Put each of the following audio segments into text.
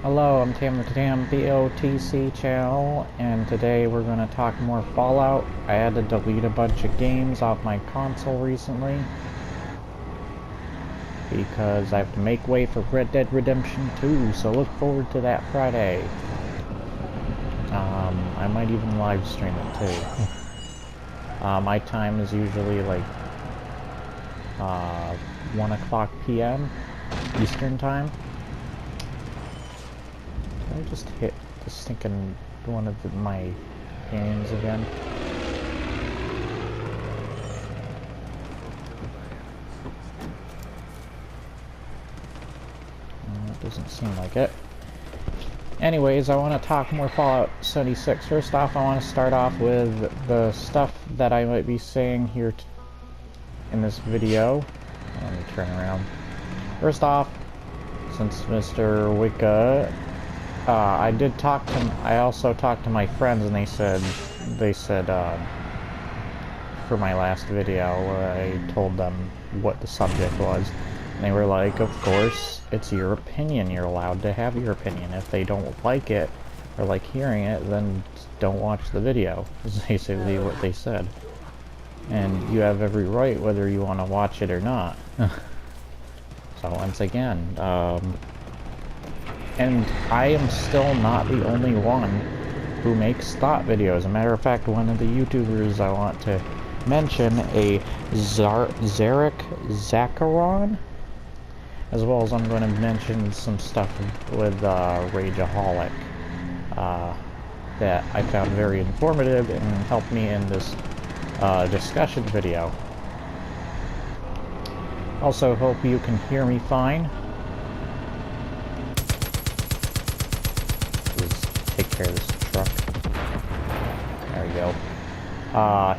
Hello, I'm Tam the TamBoTC channel, and today we're going to talk more Fallout. I had to delete a bunch of games off my console recently because I have to make way for Red Dead Redemption 2, so look forward to that Friday. I might even live stream it too. My time is usually like 1 o'clock p.m. Eastern time. I just hit the stinking one of my games again. That doesn't seem like it. Anyways, I want to talk more Fallout 76. First off, I want to start off with the stuff that I might be saying here in this video. Let me turn around. First off, since Mr. Wicca, I did talk to him. I also talked to my friends, and they said for my last video, I told them what the subject was, and they were like, "Of course, it's your opinion. You're allowed to have your opinion. If they don't like it or like hearing it, then don't watch the video." Is basically what they said, and you have every right whether you want to watch it or not. So once again, and I am still not the only one who makes thought videos. As a matter of fact, one of the YouTubers I want to mention, a Zarek Zacharon, as well as I'm going to mention some stuff with Rageaholic that I found very informative and helped me in this discussion video. Also, hope you can hear me fine. Take care of this truck. There we go.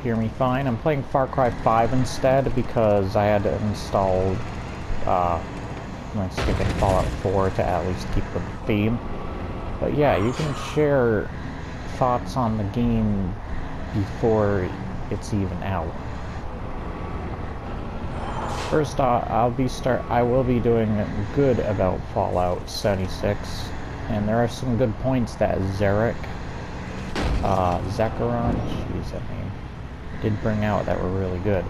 Hear me fine. I'm playing Far Cry 5 instead because I had to install I'm skipping Fallout 4 to at least keep the theme. But yeah, you can share thoughts on the game before it's even out. First off, I will be doing good about Fallout 76. And there are some good points that Zacharon, jeez, that name, did bring out that were really good.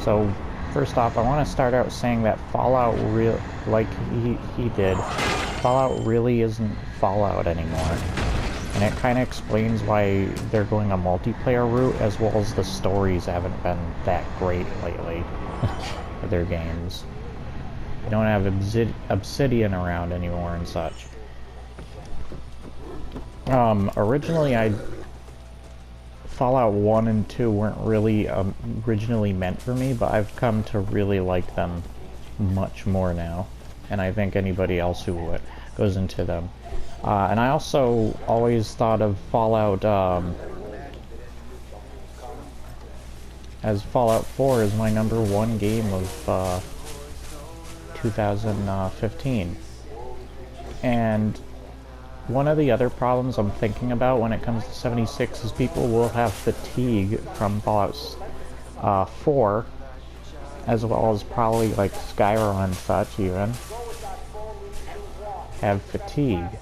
So, first off, I want to start out saying that Fallout, like he did, Fallout really isn't Fallout anymore. And it kind of explains why they're going a multiplayer route, as well as the stories haven't been that great lately for their games. You don't have Obsidian around anymore and such. Originally Fallout 1 and 2 weren't really originally meant for me, but I've come to really like them much more now. And I think anybody else who goes into them. And I also always thought of Fallout as Fallout 4 is my #1 game of 2015. And one of the other problems I'm thinking about when it comes to 76 is people will have fatigue from Fallout 4, as well as probably like Skyrim and such even, have fatigue.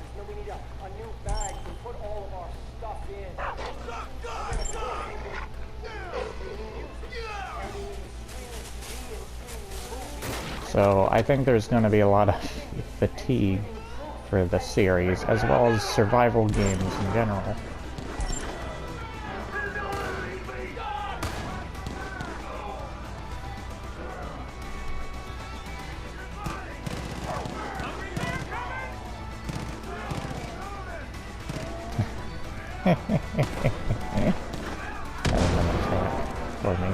So I think there's going to be a lot of fatigue for the series, as well as survival games in general. That was an attack for me.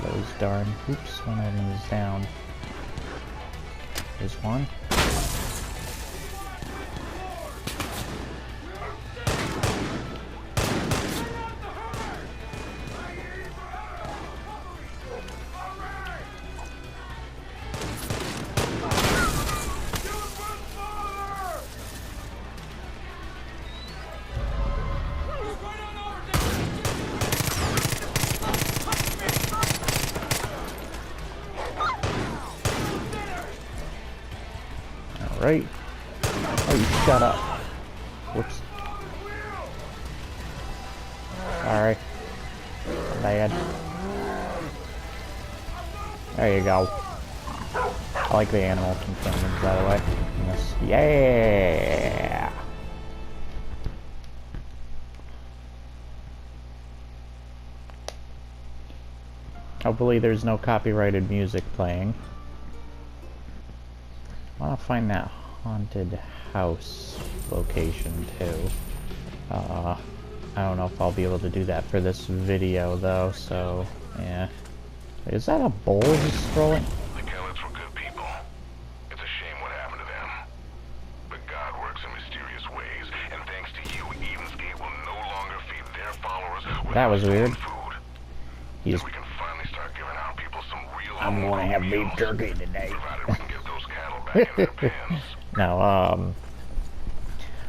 Those darn, oops, one of them is down. There's one. right? Oh, you shut up. Whoops. Sorry. Bad. There you go. I like the animal companions, by the way. Yes. Yeah! Hopefully there's no copyrighted music playing. I want to find that haunted house location too. I don't know if I'll be able to do that for this video though, so yeah. Is that a bull just strolling? The Kellets were good people. It's a shame what happened to them. But God works in mysterious ways, and thanks to you, Eden's will no longer feed their followers with that was weird. food. He's... So we can finally start giving our people some real I'm gonna have beef jerky today. Provided we can get those cattle back in their pens. No,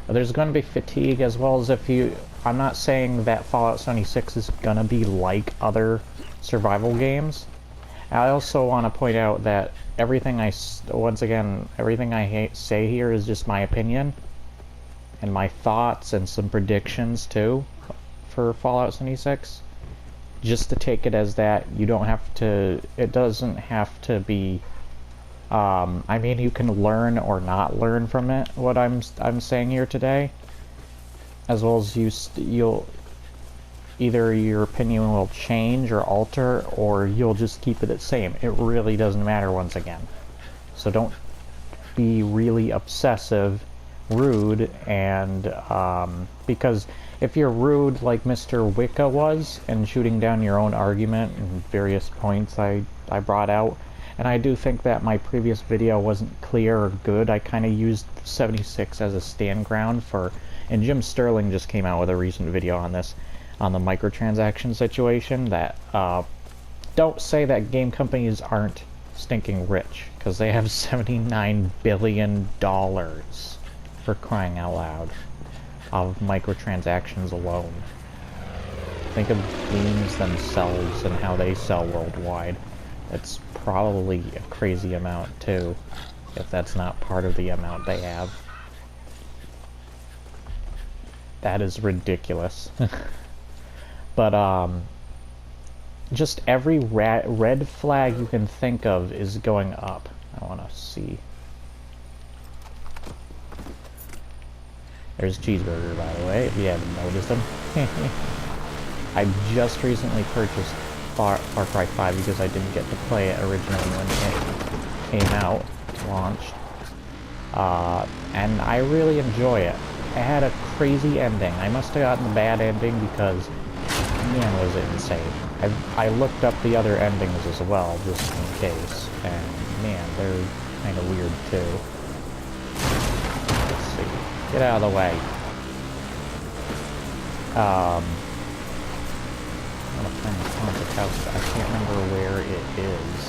there's gonna be fatigue as well as if you... I'm not saying that Fallout 76 is gonna be like other survival games. I also want to point out that everything once again, everything I say here is just my opinion and my thoughts and some predictions too for Fallout 76. Just to take it as that. You don't have to, it doesn't have to be, I mean, you can learn or not learn from it, what I'm saying here today. As well as you'll either your opinion will change or alter, or you'll just keep it the same. It really doesn't matter once again. So don't be really obsessive, rude, and because if you're rude like Mr. Wicca was, and shooting down your own argument and various points I brought out, and I do think that my previous video wasn't clear or good. I kind of used 76 as a stand ground for, and Jim Sterling just came out with a recent video on this, on the microtransaction situation, that don't say that game companies aren't stinking rich, because they have $79 billion, for crying out loud, of microtransactions alone. Think of games themselves and how they sell worldwide. It's probably a crazy amount too, if that's not part of the amount they have. That is ridiculous. But just every red flag you can think of is going up. I want to see. There's Cheeseburger, by the way, if you haven't noticed him. I just recently purchased Far Cry 5 because I didn't get to play it originally when it came out, launched. And I really enjoy it. It had a crazy ending. I must have gotten the bad ending because, man, was it insane. I looked up the other endings as well, just in case, and man, they're kind of weird too. Let's see. Get out of the way. I'm gonna find the haunted house, but I can't remember where it is.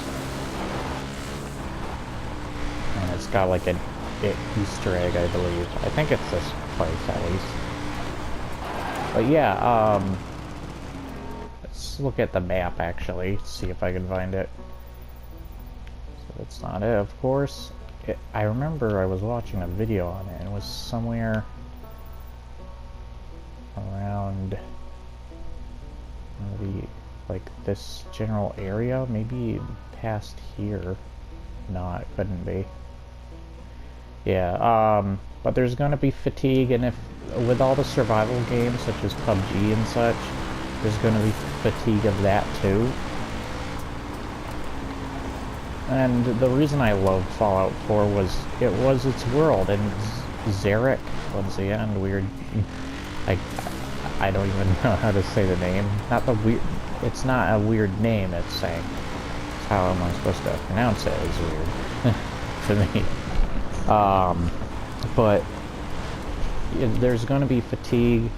And it's got like an Easter egg, I believe. I think it's this place, at least. But yeah, let's look at the map, actually, see if I can find it. So that's not it, of course. I remember I was watching a video on it, and it was somewhere around maybe like this general area, maybe past here. No, it couldn't be. Yeah, but there's gonna be fatigue, and if with all the survival games such as PUBG and such, there's gonna be fatigue of that too. And the reason I love Fallout 4 was its world, and Zarek, once again, weird. I don't even know how to say the name. Not the weird. It's not a weird name. It's saying. It's how am I supposed to pronounce it? Is weird to me. But there's going to be fatigue.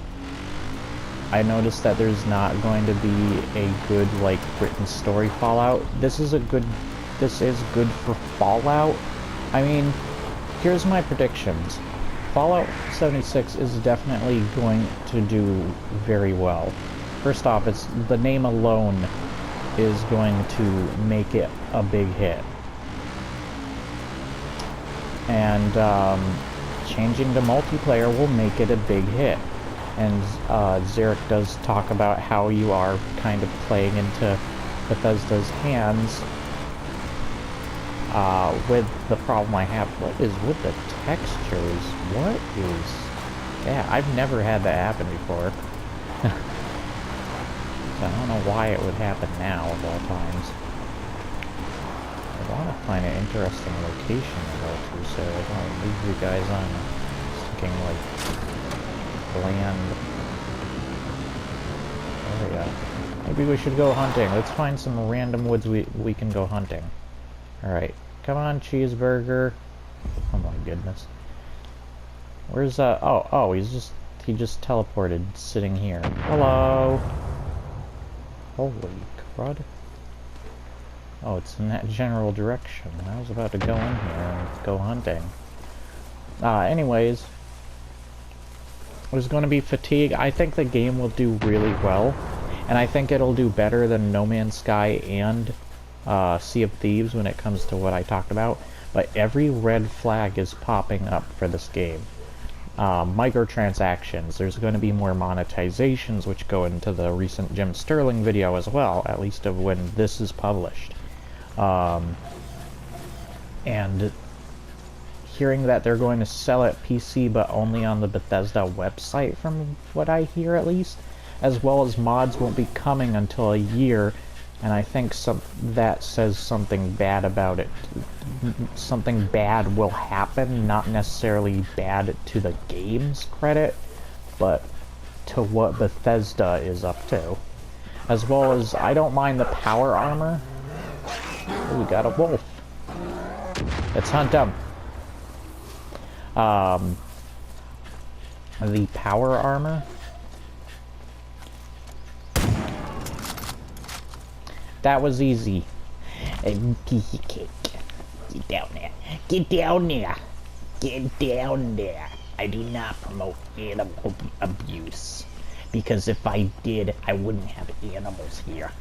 I noticed that there's not going to be a good, like, written story Fallout. This is good for Fallout. I mean, here's my predictions. Fallout 76 is definitely going to do very well. First off, the name alone is going to make it a big hit. And changing to multiplayer will make it a big hit. And Zarek does talk about how you are kind of playing into Bethesda's hands with the problem I have. What is with the textures? What is that? I've never had that happen before. So I don't know why it would happen now of all times. I want to find an interesting location to go to so I don't leave you guys on sticking like bland area. Maybe we should go hunting. Let's find some random woods we can go hunting. Alright. Come on, cheeseburger. Oh my goodness. Where's oh, he just teleported sitting here. Hello. Holy crud. Oh, it's in that general direction. I was about to go in here and go hunting. Anyways. There's going to be fatigue. I think the game will do really well. And I think it'll do better than No Man's Sky and Sea of Thieves when it comes to what I talked about. But every red flag is popping up for this game. Microtransactions. There's going to be more monetizations, which go into the recent Jim Sterling video as well, at least of when this is published. And hearing that they're going to sell it PC but only on the Bethesda website, from what I hear at least, as well as mods won't be coming until a year, and I think that says something bad about it. Something bad will happen, not necessarily bad to the game's credit, but to what Bethesda is up to. As well as, I don't mind the power armor. Oh, we got a wolf. Let's hunt him. The power armor. That was easy. Piece of cake. Get down there. Get down there. Get down there. I do not promote animal abuse. Because if I did, I wouldn't have animals here.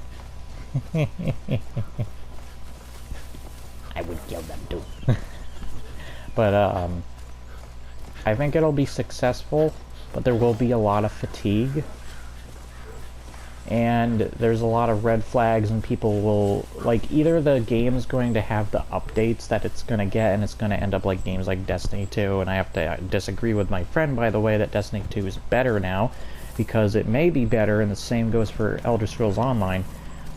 I would kill them too. But, I think it'll be successful, but there will be a lot of fatigue. And there's a lot of red flags, and people will, like, either the game's going to have the updates that it's going to get, and it's going to end up like games like Destiny 2, and I have to disagree with my friend, by the way, that Destiny 2 is better now, because it may be better, and the same goes for Elder Scrolls Online,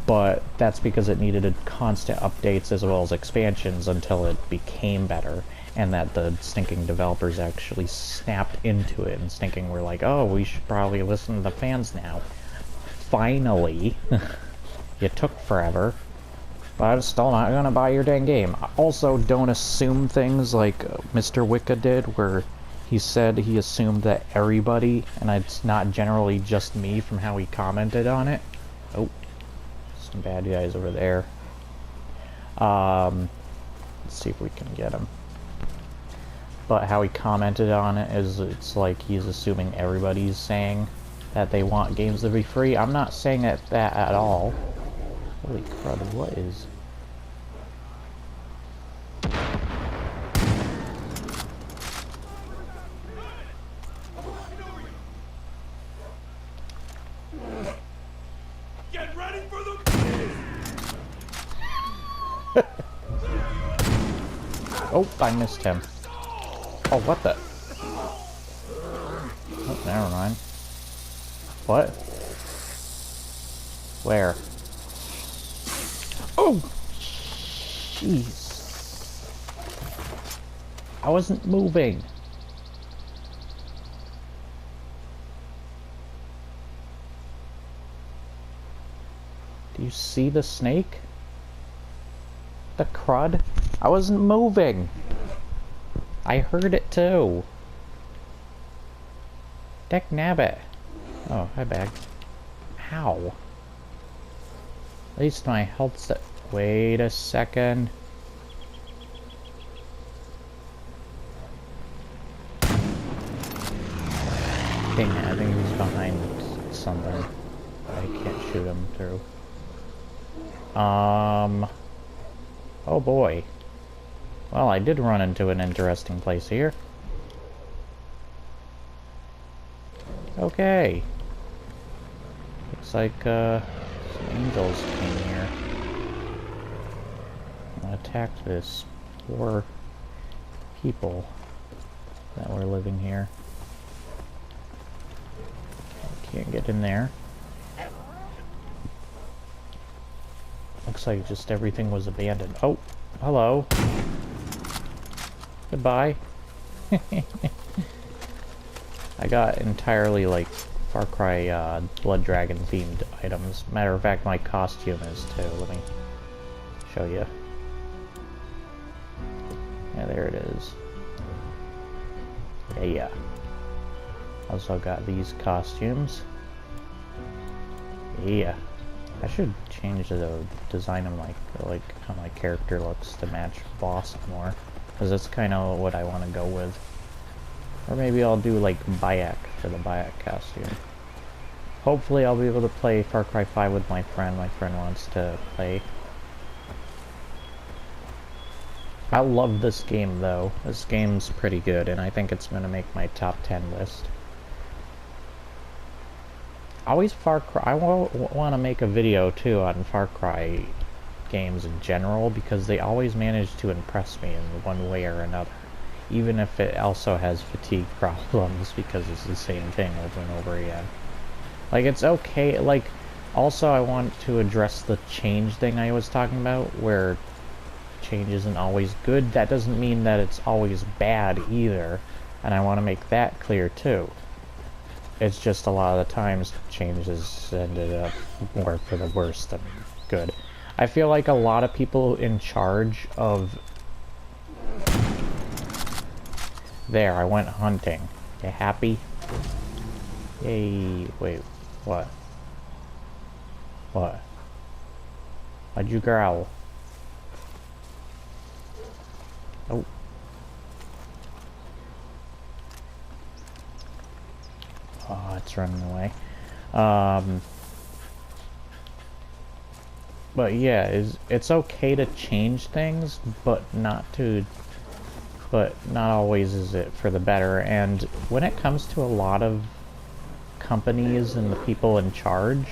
but that's because it needed constant updates as well as expansions until it became better, and that the stinking developers actually snapped into it, and stinking were like, oh, we should probably listen to the fans now. Finally. You took forever. But I'm still not gonna buy your dang game. Also, don't assume things like Mr. Wicca did, where he said he assumed that everybody, and it's not generally just me from how he commented on it. Oh, some bad guys over there. Let's see if we can get him. But how he commented on it is, it's like he's assuming everybody's saying that they want games to be free. I'm not saying that at all. Holy crud, what is... Get ready for the... Oh, I missed him. Oh, what the... Oh, never mind. What? Where? Oh! Jeez. I wasn't moving. Do you see the snake? The crud? I wasn't moving. I heard it too. Dick nabbit. Oh, hi, bag. How? At least my health's set. Wait a second. Dang it, I think he's behind something. I can't shoot him through. Oh boy. Well, I did run into an interesting place here. Okay. Looks like, some angels came here and attacked this poor people that were living here. Can't get in there. Looks like just everything was abandoned. Oh, hello. Goodbye. I got entirely, like, Far Cry, Blood Dragon themed items. Matter of fact, my costume is too. Let me show you. Yeah, there it is. Yeah. Also got these costumes. Yeah. I should change the design of like how my character looks to match boss more, because that's kind of what I want to go with. Or maybe I'll do like Bayek for the Bayek costume. Hopefully I'll be able to play Far Cry 5 with my friend. My friend wants to play. I love this game though. This game's pretty good, and I think it's going to make my top 10 list. Always Far Cry. I want to make a video too on Far Cry games in general, because they always manage to impress me in one way or another, even if it also has fatigue problems, because it's the same thing over and over again. Like, it's okay. Like, also I want to address the change thing I was talking about, where change isn't always good. That doesn't mean that it's always bad either, and I want to make that clear too. It's just a lot of the times changes ended up more for the worse than good. I feel like a lot of people in charge of... There, I went hunting. You happy? Yay. Wait, what? What? Why'd you growl? Oh. Oh, it's running away. But yeah, it's okay to change things, but not always is it for the better. And when it comes to a lot of companies and the people in charge,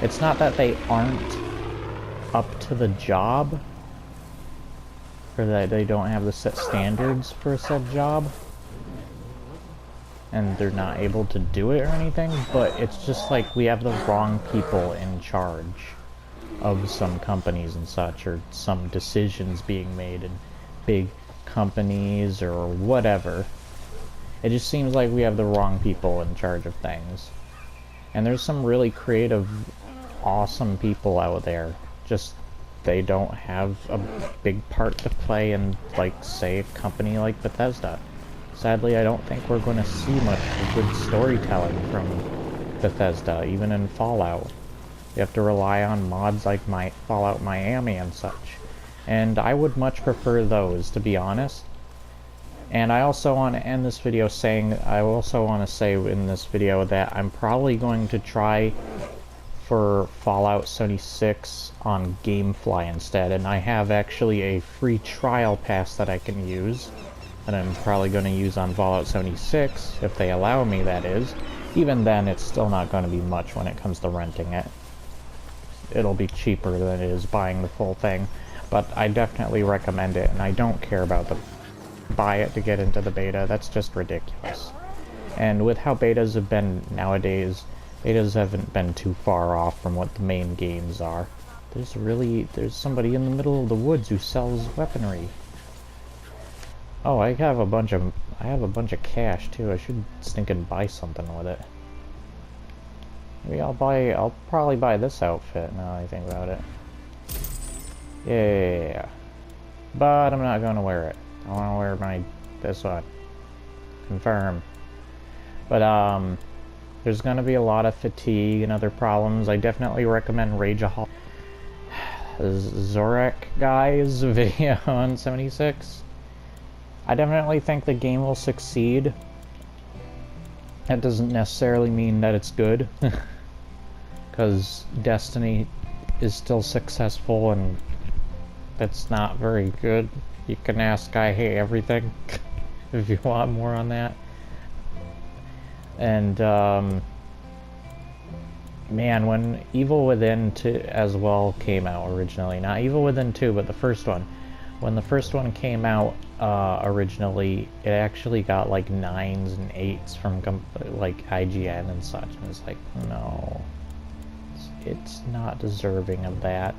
it's not that they aren't up to the job, or that they don't have the set standards for a said job, and they're not able to do it or anything, but it's just like we have the wrong people in charge of some companies and such, or some decisions being made in big companies or whatever. It just seems like we have the wrong people in charge of things. And there's some really creative, awesome people out there, just they don't have a big part to play in, like, say, a company like Bethesda. Sadly, I don't think we're going to see much good storytelling from Bethesda, even in Fallout. You have to rely on mods like Fallout Miami and such. And I would much prefer those, to be honest. And I also want to end this video saying, I also want to say in this video that I'm probably going to try for Fallout 76 on Gamefly instead. And I have actually a free trial pass that I can use, that I'm probably going to use on Fallout 76, if they allow me, that is. Even then, it's still not going to be much when it comes to renting it. It'll be cheaper than it is buying the full thing, but I definitely recommend it, and I don't care about the buy it to get into the beta. That's just ridiculous. And with how betas have been nowadays, betas haven't been too far off from what the main games are. There's somebody in the middle of the woods who sells weaponry. Oh, I have a bunch of cash too. I should stinking buy something with it. Maybe I'll probably buy this outfit now that I think about it. Yeah. But I'm not gonna wear it. I wanna wear this one. Confirm. But there's gonna be a lot of fatigue and other problems. I definitely recommend Rageaholic Zorak guy's video on 76. I definitely think the game will succeed. That doesn't necessarily mean that it's good, because Destiny is still successful and that's not very good. You can ask I Hate Everything if you want more on that. And, man, when Evil Within 2 as well came out originally, not Evil Within 2, but the first one. When the first one came out originally, it actually got like 9s and 8s from like IGN and such. And it's like, no, it's not deserving of that.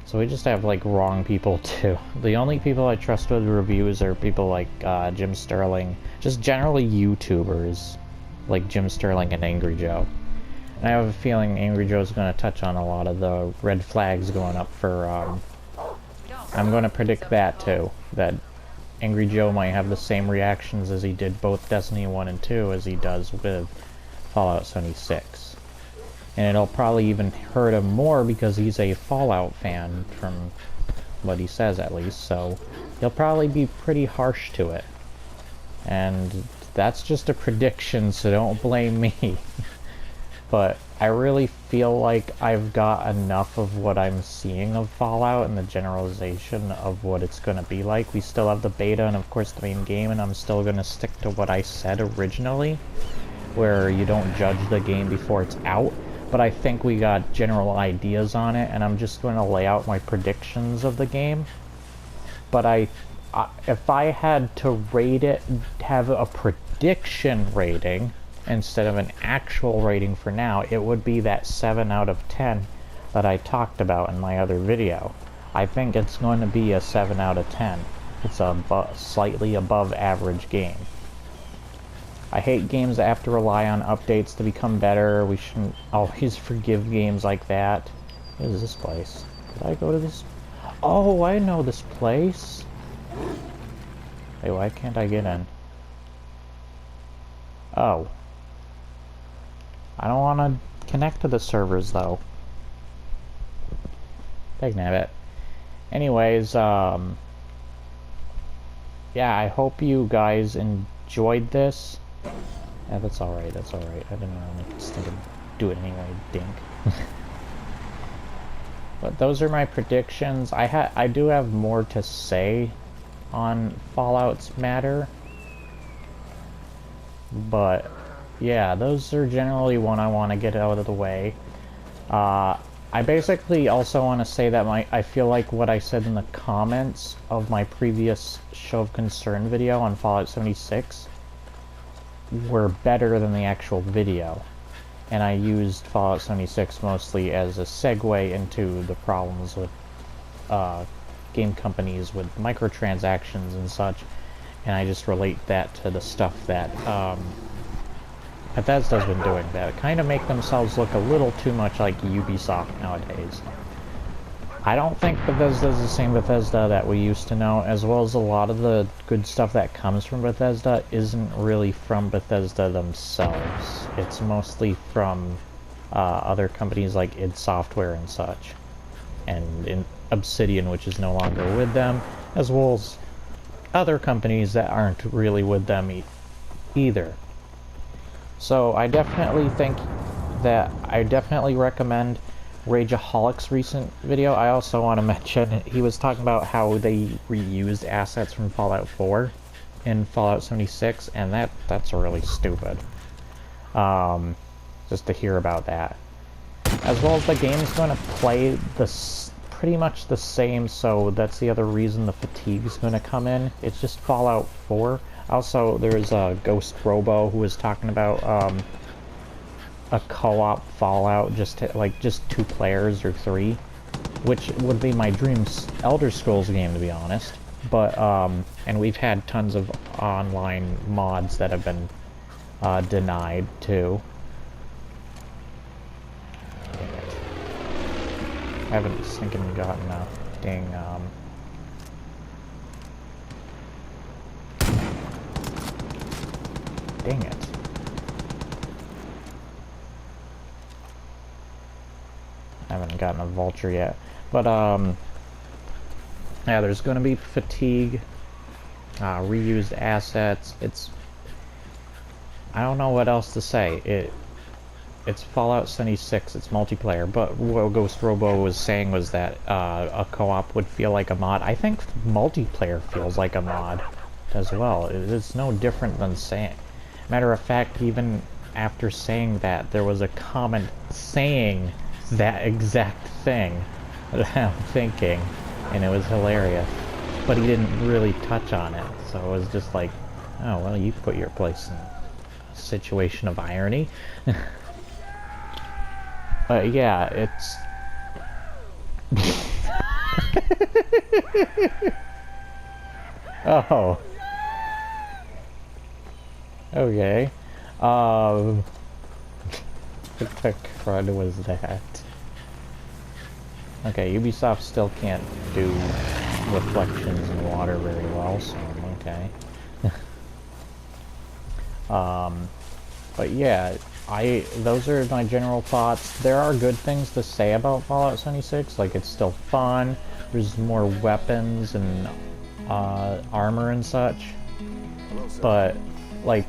So we just have like wrong people too. The only people I trust with reviews are people like Jim Sterling, just generally YouTubers like Jim Sterling and Angry Joe. And I have a feeling Angry Joe's going to touch on a lot of the red flags going up for, I'm going to predict that too, that Angry Joe might have the same reactions as he did both Destiny 1 and 2 as he does with Fallout 76. And it'll probably even hurt him more because he's a Fallout fan, from what he says at least, so he'll probably be pretty harsh to it. And that's just a prediction, so don't blame me. But I really feel like I've got enough of what I'm seeing of Fallout and the generalization of what it's going to be like. We still have the beta and of course the main game, and I'm still going to stick to what I said originally, where you don't judge the game before it's out. But I think we got general ideas on it, and I'm just going to lay out my predictions of the game. But if I had to rate it, have a prediction rating instead of an actual rating for now, it would be that 7 out of 10 that I talked about in my other video. I think it's going to be a 7 out of 10. It's a slightly above average game. I hate games that have to rely on updates to become better. We shouldn't always forgive games like that. What is this place? Did I go to this? Oh, I know this place. Hey, why can't I get in? Oh. I don't want to connect to the servers, though. Dagnabbit. Anyways, yeah, I hope you guys enjoyed this. Yeah, that's alright, that's alright. I didn't really just think I'd do it anyway, dink. But those are my predictions. I do have more to say on Fallout's matter. But yeah, those are generally what I want to get out of the way. I basically also want to say that I feel like what I said in the comments of my previous Show of Concern video on Fallout 76 were better than the actual video. And I used Fallout 76 mostly as a segue into the problems with game companies with microtransactions and such. And I just relate that to the stuff that Bethesda's been doing, that kind of make themselves look a little too much like Ubisoft nowadays. I don't think Bethesda's the same Bethesda that we used to know, as well as a lot of the good stuff that comes from Bethesda isn't really from Bethesda themselves. It's mostly from other companies like id Software and such, and in Obsidian, which is no longer with them, as well as other companies that aren't really with them either. So I definitely think that I definitely recommend Rageaholic's recent video. I also want to mention, he was talking about how they reused assets from Fallout 4 in Fallout 76, and that's really stupid. Just to hear about that. As well as the game's going to play pretty much the same, so that's the other reason the fatigue's going to come in. It's just Fallout 4. Also, there's Ghost Robo who was talking about a co-op Fallout, just 2 players or 3, which would be my dream Elder Scrolls game, to be honest. But and we've had tons of online mods that have been denied too. Dang it. I haven't sinking gotten a dang dang it. I haven't gotten a vulture yet. But, yeah, there's going to be fatigue, reused assets. I don't know what else to say. it's Fallout 76, it's multiplayer, but what Ghost Robo was saying was that a co-op would feel like a mod. I think multiplayer feels like a mod as well. It's no different than saying. Matter of fact, even after saying that, there was a comment saying that exact thing that I'm thinking, and it was hilarious. But he didn't really touch on it, so it was just like, oh, well, you put your place in a situation of irony. But yeah, it's... Oh. Okay. What the crud was that? Okay, Ubisoft still can't do reflections in water very well, so okay. But yeah, those are my general thoughts. There are good things to say about Fallout 76, like it's still fun, there's more weapons and armor and such, but like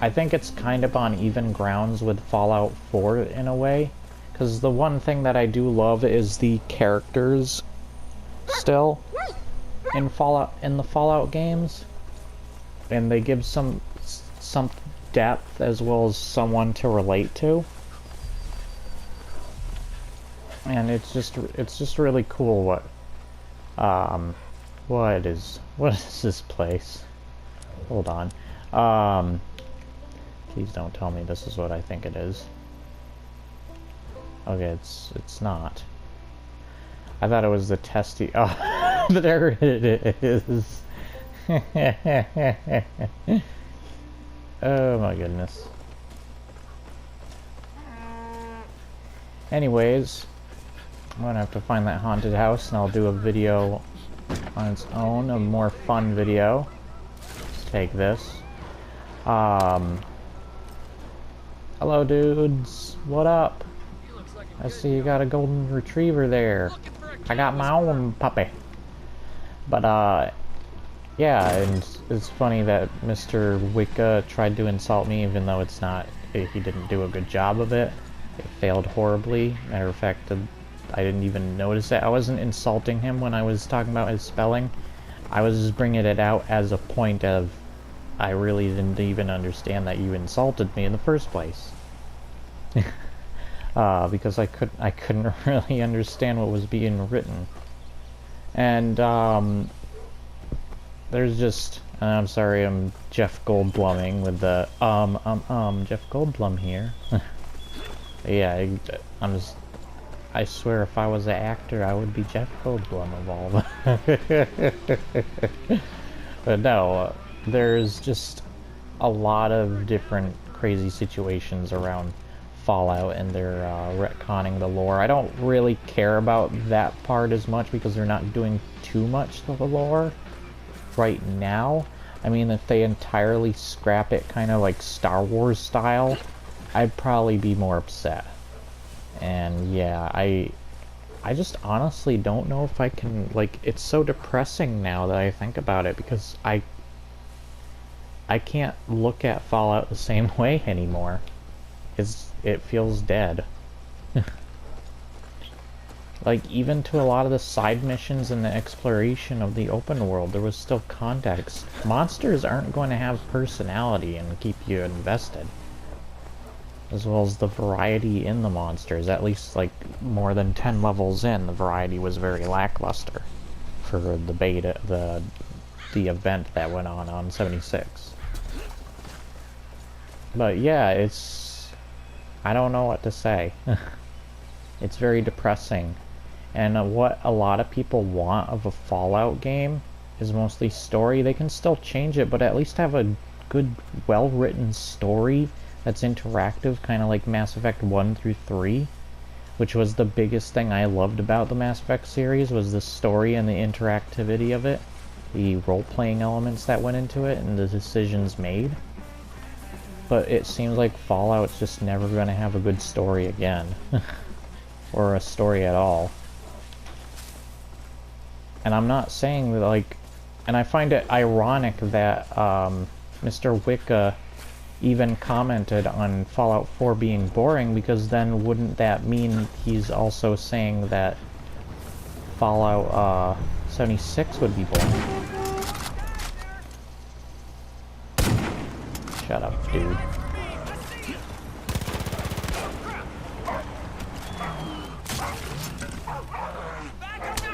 I think it's kind of on even grounds with Fallout 4 in a way, because the one thing that I do love is the characters still in the Fallout games, and they give some depth as well as someone to relate to, and it's just really cool what is this place? Hold on. Please don't tell me this is what I think it is. Okay, it's not. I thought it was the testy. Oh, there it is. Oh my goodness. Anyways, I'm gonna have to find that haunted house, and I'll do a video on its own, a more fun video. Let's take this. Hello, dudes. What up? I see you got a golden retriever there. I got my own puppy. But, yeah, and it's funny that Mr. Wicca tried to insult me, even though it's not, he didn't do a good job of it. It failed horribly. Matter of fact, I didn't even notice it. I wasn't insulting him when I was talking about his spelling. I was just bringing it out as a point of, I really didn't even understand that you insulted me in the first place. Because I couldn't really understand what was being written. And, there's just, I'm sorry, I'm Jeff Goldbluming with the, Jeff Goldblum here. Yeah, I swear if I was an actor, I would be Jeff Goldblum of all the... But no, there's just a lot of different crazy situations around Fallout, and they're retconning the lore. I don't really care about that part as much because they're not doing too much to the lore right now. I mean, if they entirely scrap it kind of like Star Wars style, I'd probably be more upset. And yeah, I just honestly don't know if I can, like, it's so depressing now that I think about it, because I can't look at Fallout the same way anymore. It feels dead. Like, even to a lot of the side missions and the exploration of the open world, there was still context. Monsters aren't going to have personality and keep you invested. As well as the variety in the monsters. At least, like, more than 10 levels in, the variety was very lackluster for the beta, the event that went on 76. But yeah, I don't know what to say. It's very depressing. And what a lot of people want of a Fallout game is mostly story. They can still change it, but at least have a good, well-written story that's interactive, kind of like Mass Effect 1 through 3, which was the biggest thing I loved about the Mass Effect series, was the story and the interactivity of it, the role-playing elements that went into it, and the decisions made. But it seems like Fallout's just never going to have a good story again. Or a story at all. And I'm not saying that, like... And I find it ironic that Mr. Wicca even commented on Fallout 4 being boring, because then wouldn't that mean he's also saying that Fallout 76 would be boring? Shut up, dude.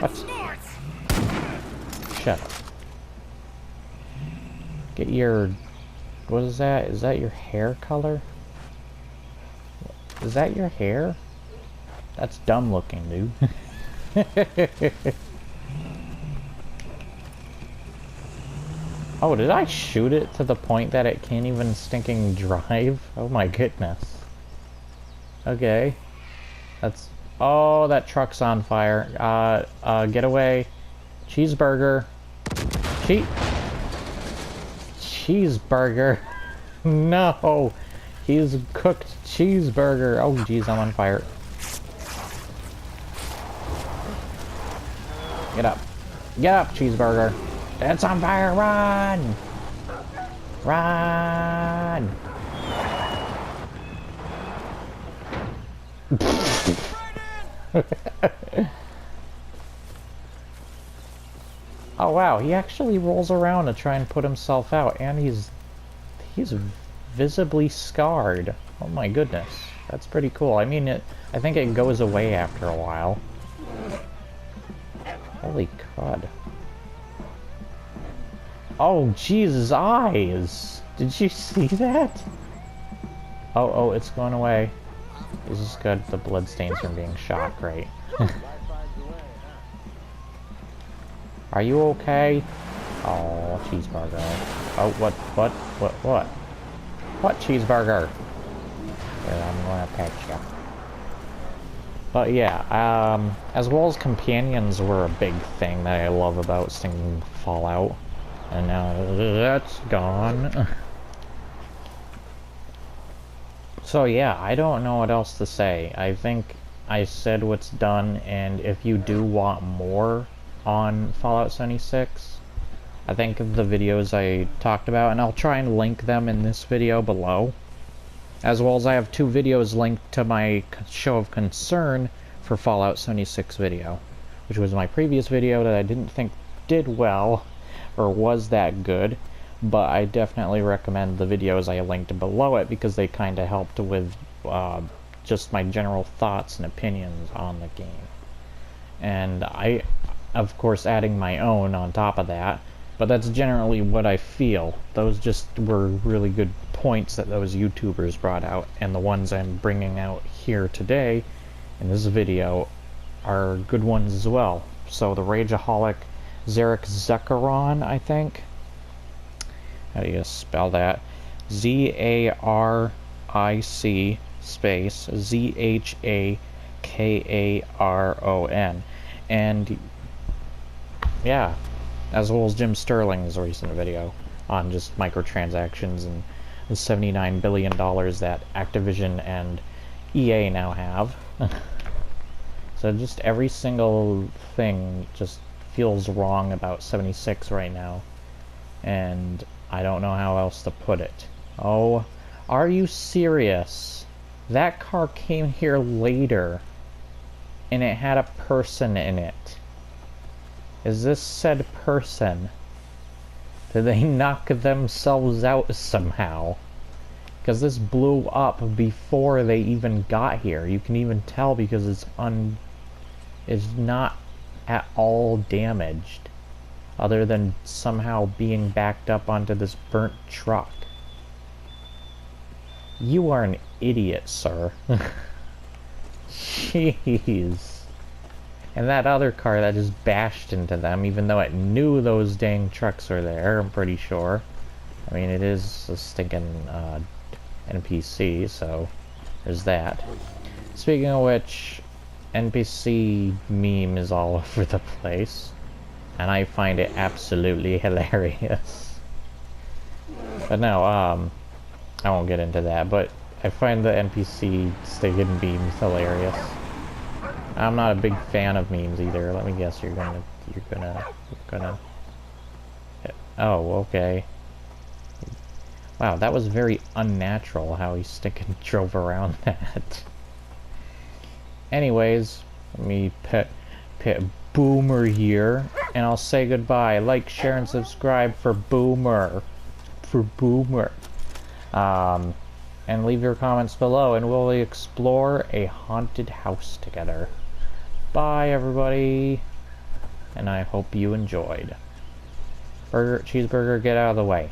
What? Shut up. Get your... What is that? Is that your hair color? Is that your hair? That's dumb looking, dude. Oh, did I shoot it to the point that it can't even stinking drive? Oh my goodness. Okay. That's... Oh, that truck's on fire. Get away. Cheeseburger. Cheeseburger. No! He's cooked cheeseburger. Oh, jeez, I'm on fire. Get up. Get up, cheeseburger. It's on fire. Run! Run! Oh wow, he actually rolls around to try and put himself out, and he's visibly scarred. Oh my goodness, that's pretty cool. I mean, I think it goes away after a while. Holy crud. Oh jeez, his eyes! Did you see that? Oh, it's going away. This is good. The blood stains from being shot. Great. Are you okay? Oh, cheeseburger. Oh, what? What cheeseburger? Here, I'm gonna pet you. But yeah, as well as companions were a big thing that I love about Stinging Fallout. And now that's gone. So yeah, I don't know what else to say. I think I said what's done, and if you do want more on Fallout 76, I think of the videos I talked about, and I'll try and link them in this video below. As well as I have 2 videos linked to my show of concern for Fallout 76 video, which was my previous video that I didn't think did well, or was that good. But I definitely recommend the videos I linked below it, because they kind of helped with just my general thoughts and opinions on the game. And I, of course, adding my own on top of that, but that's generally what I feel. Those just were really good points that those YouTubers brought out, and the ones I'm bringing out here today in this video are good ones as well. So the Rageaholic Zarek Zekaron, I think. How do you spell that? Z-A-R-I-C space Z-H-A-K-A-R-O-N. And yeah, as well as Jim Sterling's recent video on just microtransactions and the $79 billion that Activision and EA now have. So just every single thing just feels wrong about 76 right now. And I don't know how else to put it. Oh, are you serious? That car came here later, and it had a person in it. Is this said person? Did they knock themselves out somehow? Because this blew up before they even got here. You can even tell because it's not at all damaged, other than somehow being backed up onto this burnt truck. You are an idiot, sir. Jeez. And that other car that just bashed into them, even though it knew those dang trucks were there, I'm pretty sure. I mean, it is a stinking NPC, so there's that. Speaking of which, NPC meme is all over the place, and I find it absolutely hilarious. But no, I won't get into that, but I find the NPC sticking memes hilarious. I'm not a big fan of memes either. Let me guess, you're gonna oh, okay. Wow, that was very unnatural how he drove around that. Anyways, let me pit Boomer here, and I'll say goodbye. Like, share, and subscribe for Boomer. For Boomer. And leave your comments below, and we'll explore a haunted house together. Bye, everybody. And I hope you enjoyed. Cheeseburger, get out of the way.